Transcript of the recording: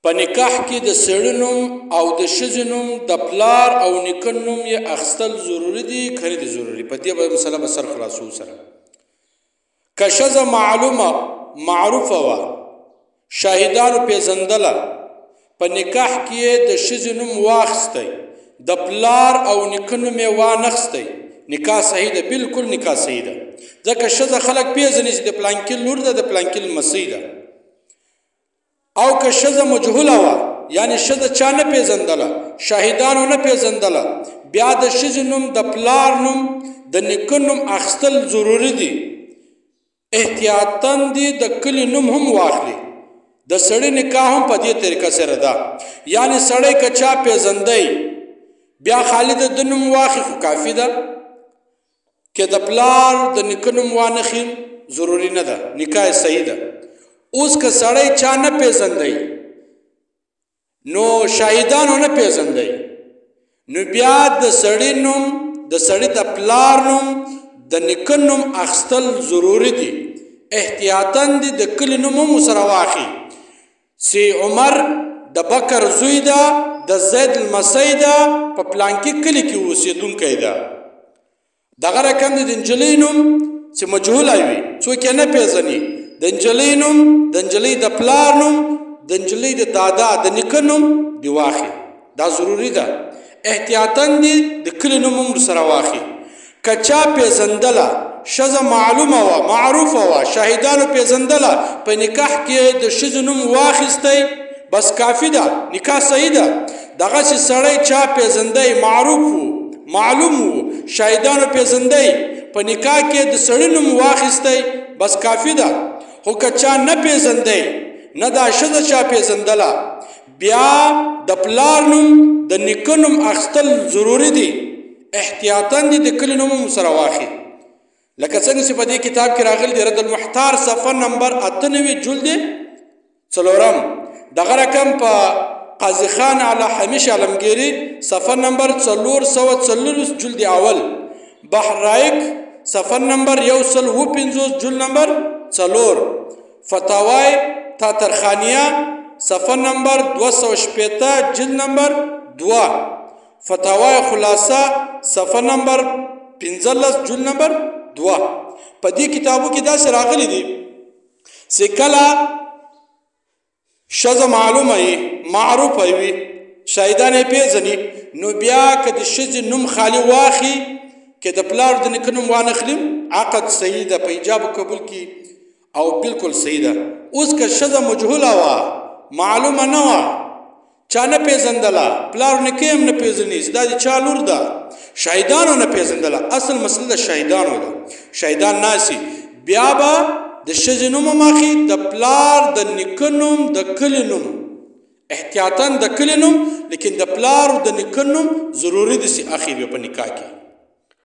په نکاح کې د سړي نوم او د ښځې نوم د پلار او نیکه نوم یې اخیستل ضروري دي که نه دي ضروري؟ په دې به مسله به سر خلاصو سره. که ښځه معروفه وه، شاهدانو پېژندله، په نکاح کې یې د ښځې نوم واخیستی، د پلار او نیکه نوم یې وانخیستی، نکاح صحیح ده، بالکل نکاح صحیح ده. ځکه ښځه خلک پېژني چې د پلانکي لور ده، د پلانکي لمسۍ ده. او که ښځه مجهوله وه، یعنې ښځه چا نه پېژندله، شاهدانو نه پېژندله، بیا د ښځې نوم، د پلار نوم، د نیکه نوم اخیستل ضروري دي. احتیاطاً دي د کلي نوم هم واخلي. د سړي نکاح هم په دې طریقه سره ده، یعنې سړی که چا پېژندی بیا خالي د ده نوم واخلي خو کافي ده. که د پلار د نیکه نوم وانخلي ضروري نه ده، نکاح صحیح ده. اوس که سړی چا نه پېژندی، نو شاهدانو نه پېژندی، نو بیا د سړي نوم، د سړي د پلار نوم، د نیکه نوم اخیستل ضروري دي. احتیاطاً دي د کلي نوم هم ورسره واخلي. سی عمر د بکر زوی ده، د زید لمسی ده، په پلانکي کلي کې اوسېدونکی ده. دغه رقم د نجلۍ نوم چې مجهوله وي، څوک یې نه پېژني، د نجلۍ نوم، د نجلۍ د پلار نوم، د نجلۍ د دادا د نیکه نوم دې واخلي. دا ضروري ده. احتیاطاً دې د کلي نوم هم ورسره واخلي. که چا پېژندله، ښځه معلومه وه، معروفه وه، شاهدانو پېژندله، په نکاح کې د ښځې نوم واخیستی، بس کافي ده، نکاح صحیح ده. دغسې سړی چا پېژندی، معروف و، معلوم و، شاهدانو پېژندی، په نکاح کې د سړي نوم واخیستی، بس کافي ده. خو که چا نه پېژندی، نه دا ښځه چا پېژندله، بیا د پلار نوم، د نیکه نوم اخیستل ضروري دي. احتیاطاً دي د کلي نوم هم سره واخلي. لکه څنګه چې په دې کتاب کې راغلي دي، رد المحتار صفحه نمبر 98 جلد 4، دغه رقم په قاضي خان علی حمیش علمگیری صفحه نمبر 440 جلد اول، بحرایک صفحه نمبر 150 جلد نمبر 4، فتاوای تاترخانیه صفحه نمبر 280 جلد نمبر 2، فتاوای خلاصه صفحه نمبر 15 جلد نمبر 2. په دې کتابو کې داسې راغلي دي چې کله ښځه معلومه وي، معروفه وي، شاهدان یې پېژني، نو بیا که د ښځې نوم خالي واخلي، که د پلار د نیکه نوم وانخلي، عقد صحیح ده، په ایجاب و قبول کې او بالکل صحیح ده. اوس که ښځه مجهوله وه، معلومه نه وه، چا نه پېژندله، پلار نیکه هم نه پېژني چې دا د چا لور ده، شاهدانو نه پېژندله. اصل مسله د شاهدانو ده. شاهدان ناسي، بیا به د ښځې نوم هم اخلي، د پلار د نیکه نوم، د کلي نوم، احتیاطاً د کلي نوم، لیکن د پلار او د نیکه نوم ضروري دي چې اخلي په نکاح کې.